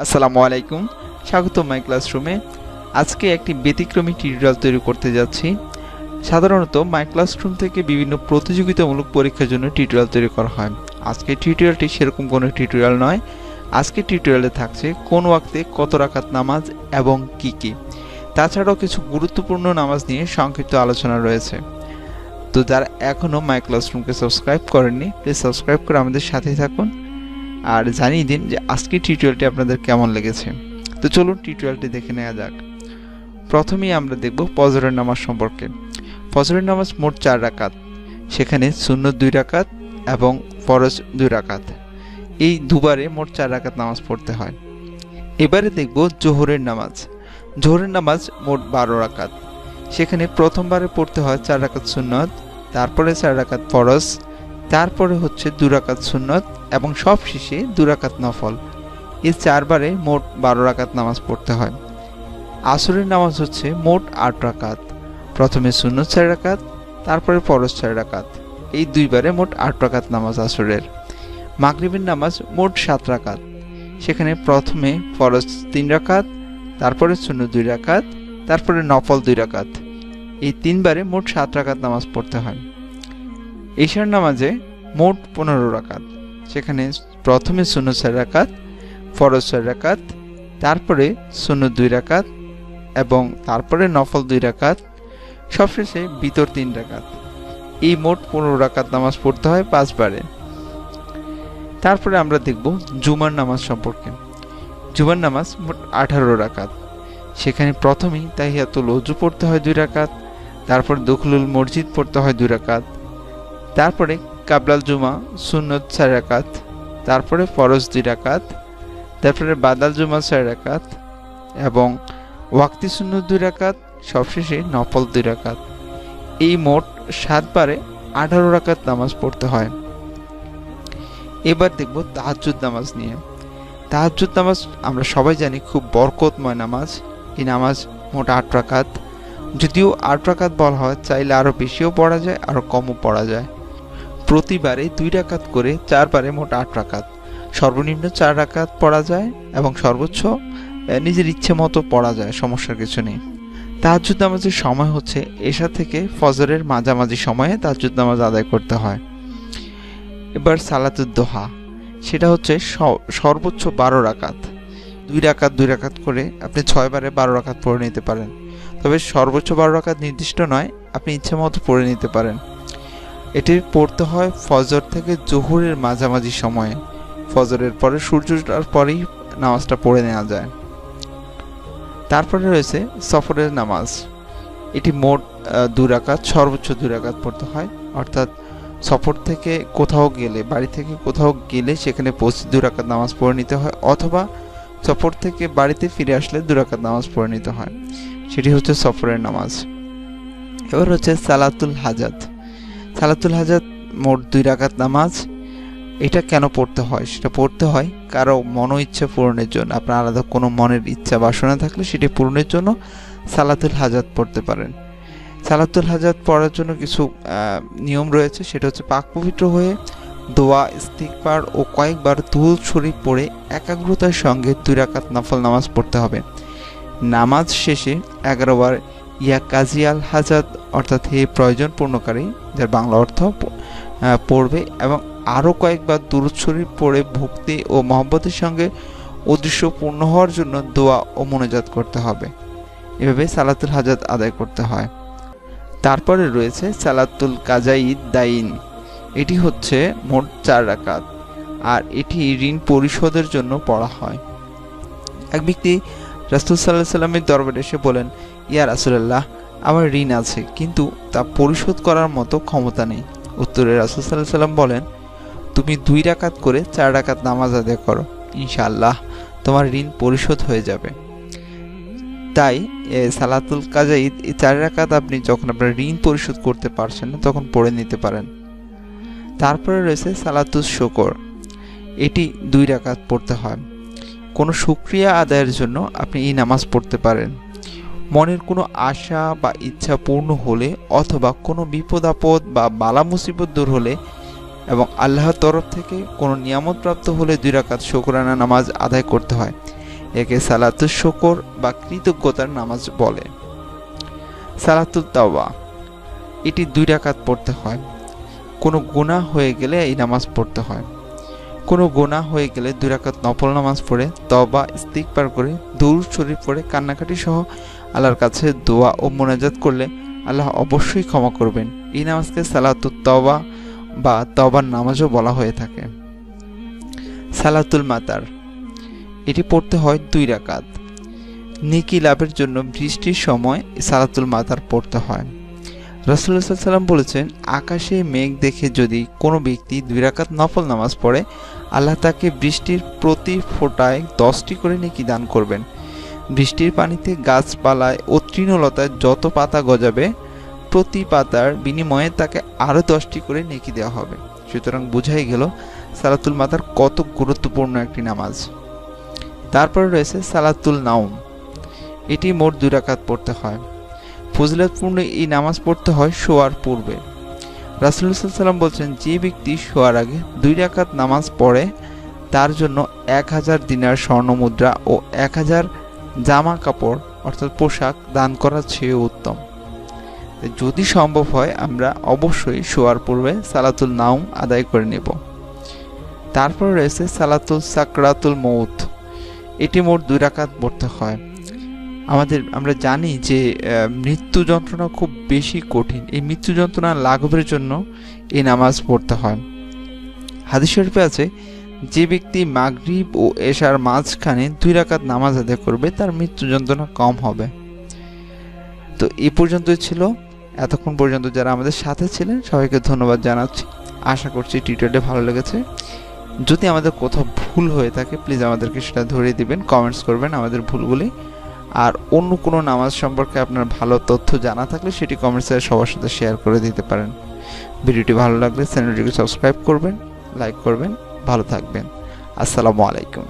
আসসালামু আলাইকুম, স্বাগত মাই ক্লাসরুমে। আজকে একটি ব্যতিক্রমী টিউটোরিয়াল তৈরি করতে যাচ্ছি। সাধারণত মাই ক্লাসরুম থেকে বিভিন্ন প্রতিযোগিতামূলক পরীক্ষার জন্য টিউটোরিয়াল তৈরি করা হয়। আজকে টিউটোরিয়ালটি সেরকম কোনো টিউটোরিয়াল নয়। আজকে টিউটোরিয়ালে থাকছে কোন ওয়াক্তে কত রাকাত নামাজ এবং কি কি। তাছাড়াও কিছু গুরুত্বপূর্ণ নামাজ নিয়ে সংক্ষিপ্ত আলোচনা রয়েছে। তো যারা এখনও মাই ক্লাসরুমকে সাবস্ক্রাইব করেননি, প্লিজ সাবস্ক্রাইব করে আমাদের সাথেই থাকুন আর জানিয়ে দিন যে আজকের টিউটোরিয়ালটি আপনাদের কেমন লেগেছে। তো চলুন টিউটোরিয়ালটি দেখে নেওয়া যাক। প্রথমেই আমরা দেখব ফজরের নামাজ সম্পর্কে। ফজরের নামাজ মোট 4 রাকাত, সেখানে সুন্নত 2 রাকাত এবং ফরজ 2 রাকাত। এই দুবারে মোট 4 রাকাত নামাজ পড়তে হয়। এবারে দেখব জোহরের নামাজ। জোহরের নামাজ মোট 12 রাকাত, সেখানে প্রথমবারে পড়তে হয় 4 রাকাত সুন্নত, তারপরে 4 রাকাত ফরজ, তারপরে হচ্ছে 2 রাকাত সুন্নত এবং সবশেষে 2 রাকাত নফল। এই 4 বারে মোট 12 রাকাত নামাজ পড়তে হয়। আসরের নামাজ হচ্ছে মোট 8 রাকাত, প্রথমে সুন্নত 4 রাকাত, তারপরে ফরজ 4 রাকাত। এই 2 বারে মোট 8 রাকাত নামাজ আসরের। মাগরিবের নামাজ মোট 7 রাকাত, সেখানে প্রথমে ফরজ 3 রাকাত, তারপরে সুন্নত 2 রাকাত, তারপরে নফল 2 রাকাত। এই 3 বারে মোট 7 রাকাত নামাজ পড়তে হয়। ঈশার নামাজে মোট 15 রাকাত, সেখানে প্রথমে সুন্নত 4 রাকাত, ফরজ 4 রাকাত, তারপরে সুন্নত 2 রাকাত এবং তারপরে নফল 2 রাকাত, সবশেষে বিতর 3 রাকাত। এই মোট 15 রাকাত নামাজ পড়তে হয় 5 বারে। তারপরে আমরা দেখব জুমার নামাজ সম্পর্কে। জুমার নামাজ মোট 18 রাকাত, সেখানে প্রথমেই তাহিয়াতুল ওযু পড়তে হয় 2 রাকাত, তারপর দুখুলুল মসজিদ পড়তে হয় 2 রাকাত, তারপরে কাবলাল জুমা সুন্নত 4 রাকাত, তারপরে ফরজ 2 রাকাত, তারপরে বাদাল জুমা 4 রাকাত এবং ওয়াক্তি সুন্নত 2 রাকাত, সবশেষে নফল 2 রাকাত। এই মোট 7 বারে 18 রাকাত নামাজ পড়তে হয়। এবার দেখব তাহাজ্জুদ নামাজ নিয়ে। তাহাজ্জুদ নামাজ আমরা সবাই জানি খুব বরকতময় নামাজ। এই নামাজ মোট 8 রাকাত, যদিও 8 রাকাত বলা হয়, চাইলে আরও বেশিও পড়া যায়, আরও কমও পড়া যায়। প্রতিবারে 2 রাকাত করে 4 বারে মোট 8 রাকাত। সর্বনিম্ন 4 রাকাত পড়া যায় এবং সর্বোচ্চ নিজের ইচ্ছে মতো পড়া যায়, সমস্যার কিছু নেই। তাহাজ্জুদ নামাজের সময় হচ্ছে এশা থেকে ফজরের মাঝামাঝি সময়ে তাহাজ্জুদ নামাজ আদায় করতে হয়। এবার সালাতুদ দোহা, সেটা হচ্ছে সর্বোচ্চ 12 রাকাত। 2 রাকাত 2 রাকাত করে আপনি 6 বারে 12 রাকাত পড়ে নিতে পারেন, তবে সর্বোচ্চ 12 রাকাত নির্দিষ্ট নয়, আপনি ইচ্ছে মতো পড়ে নিতে পারেন। এটি পড়তে হয় ফজর থেকে জোহরের মাঝামাঝি সময়ে। ফজরের পরে সূর্যটার পরেই নামাজটা পড়ে নেওয়া যায়। তারপরে রয়েছে সফরের নামাজ। এটি মোট 2 রাকাত, সর্বোচ্চ 2 রাকাত পড়তে হয়। অর্থাৎ সফর থেকে কোথাও গেলে, বাড়ি থেকে কোথাও গেলে সেখানে পৌঁছে 2 রাকাত নামাজ পড়ে নিতে হয়, অথবা সফর থেকে বাড়িতে ফিরে আসলে 2 রাকাত নামাজ পড়ে নিতে হয়। সেটি হচ্ছে সফরের নামাজ। এবার হচ্ছে সালাতুল হাজাত। সালাতুল হাজাত মোট 2 রাকাত নামাজ। এটা কেন পড়তে হয়? সেটা পড়তে হয় কারো মনো ইচ্ছা পূরণের জন্য। আপনার আলাদা কোনো মনের ইচ্ছা বাসনা থাকলে সেটি পূরণের জন্য সালাতুল হাজাত পড়তে পারেন। সালাতুল হাজাত পড়ার জন্য কিছু নিয়ম রয়েছে। সেটা হচ্ছে পাক পবিত্র হয়ে দোয়া, ইস্তিগফার ও কয়েকবার দুরূদ শরীফ পড়ে একাগ্রতার সঙ্গে 2 রাকাত নফল নামাজ পড়তে হবে। নামাজ শেষে 11 বার ইয়া কাজী আল হাজাত, অর্থাৎ হে প্রয়োজন পূর্ণকারী, যার বাংলা অর্থ, পড়বে এবং আরও কয়েকবার দুরূদ শরীফ পড়ে ভক্তি ও মহব্বতের সঙ্গে উদ্দেশ্য পূর্ণ হওয়ার জন্য দোয়া ও মোনাজাত করতে হবে। এভাবে সালাতুল হাজাত আদায় করতে হয়। তারপরে রয়েছে সালাতুল কাজাইদ দাইন। এটি হচ্ছে মোট 4 রাকাত, আর এটি ঋণ পরিশোধের জন্য পড়া হয়। এক ব্যক্তি রাসূল সাল্লাল্লাহু আলাইহি সাল্লামের দরবারে এসে বলেন, ইয়া রাসূলুল্লাহ, আমার ঋণ আছে, কিন্তু তা পরিশোধ করার মতো ক্ষমতা নেই। উত্তরে রাসূল সাল্লাল্লাহু আলাইহি সাল্লাম বলেন, তুমি 2 রাকাত করে 4 রাকাত নামাজ আদায় করো, ইনশাআল্লাহ তোমার ঋণ পরিশোধ হয়ে যাবে। তাই সালাতুল কাজাইদ, এই 4 রাকাত আপনি যখন আপনার ঋণ পরিশোধ করতে পারছেন না তখন পড়ে নিতে পারেন। তারপরে রয়েছে সালাতুল শুকর। এটি 2 রাকাত পড়তে হয়। কোনো শুকরিয়া আদায়ের জন্য আপনি এই নামাজ পড়তে পারেন। মনের কোনো আশা বা ইচ্ছা পূর্ণ হলে, অথবা কোনো বিপদ আপদ বা বালা মুসিবত দূর হলে এবং আল্লাহর তরফ থেকে কোনো নিয়ামত প্রাপ্ত হলে 2 রাকাত শুকরানা নামাজ আদায় করতে হয়। একে সালাতুল শুকর বা কৃতজ্ঞতার নামাজ বলে। সালাতুল তাওবা, এটি 2 রাকাত পড়তে হয়। কোনো গুনাহ হয়ে গেলে এই নামাজ পড়তে হয়। কোনো গুনাহ হয়ে গেলে 2 রাকাত নফল নামাজ পড়ে তওবা ইস্তিগফার করে দুরূদ শরীফ পড়ে কান্নাকাটি সহ আল্লাহর কাছে দোয়া ও মোনাজাত করলে আল্লাহ অবশ্যই ক্ষমা করবেন। এই নামাজকে সালাতুত তাওবা বা তাওবার নামাজও বলা হয়ে থাকে। সালাতুল মাতার, এটি পড়তে হয় 2 রাকাত। নেকি লাভের জন্য বৃষ্টির সময় সালাতুল মাতার পড়তে হয়। রাসূলুল্লাহ সাল্লাল্লাহু আলাইহি ওয়াসাল্লাম বলেছেন, আকাশে মেঘ দেখে যদি কোনো ব্যক্তি 2 রাকাত নফল নামাজ পড়ে, আল্লাহ তাকে বৃষ্টির প্রতি ফোঁটায় 10টি করে নেকি দান করবেন। বৃষ্টির পানিতে গাছপালায় ও তৃণলতায় যত পাতা গজাবে, প্রতি পাতার বিনিময়ে তাকে আরও 10টি করে নেকি দেওয়া হবে। সুতরাং বোঝাই গেল সালাতুল মাতার কত গুরুত্বপূর্ণ একটি নামাজ। তারপরে রয়েছে সালাতুল নাওম, এটি মোট 2 রাকাত পড়তে হয়। ফজিলতপূর্ণ এই নামাজ পড়তে হয় শোয়ার পূর্বে। রাসূলুল্লাহ সাল্লাল্লাহু আলাইহি ওয়াসাল্লাম বলছেন, যে ব্যক্তি শোয়ার আগে 2 রাকাত নামাজ পড়ে তার জন্য 1000 দিনার স্বর্ণমুদ্রা ও 1000 জামা কাপড় অর্থাৎ পোশাক দান করার চেয়ে উত্তম। যদি সম্ভব হয় আমরা অবশ্যই শোয়ার পূর্বে সালাতুল নাওম আদায় করে নেব। তারপর রয়েছে সালাতুল সাকরাতুল মউত, এটি মোট 2 রাকাত পড়তে হয়। আমরা জানি যে মৃত্যু যন্ত্রণা খুব বেশি কঠিন। এই মৃত্যু যন্ত্রণা লাঘবের জন্য এই নামাজ পড়তে হয়। হাদিস শরীফে আছে, যে ব্যক্তি মাগরিব ও এশার মাঝখানে 2 রাকাত নামাজ আদায় করবে তার মৃত্যু যন্ত্রণা কম হবে। তো এই পর্যন্তই ছিল। এতক্ষণ পর্যন্ত যারা আমাদের সাথে ছিলেন সবাইকে ধন্যবাদ জানাচ্ছি। আশা করছি টিউটোরিয়ালটি ভালো লেগেছে। যদি আমাদের কোথাও ভুল হয়ে থাকে প্লিজ আমাদেরকে সেটা ধরিয়ে দিবেন, কমেন্টস করবেন আমাদের ভুলগুলি। আর অন্য কোনো নামাজ সম্পর্কে আপনার ভালো তথ্য জানা থাকলে সেটি কমেন্টসে সবার সাথে শেয়ার করে দিতে পারেন। ভিডিওটি ভালো লাগলে চ্যানেলটিকে সাবস্ক্রাইব করবেন, লাইক করবেন। ভালো থাকবেন। আসসালামু আলাইকুম।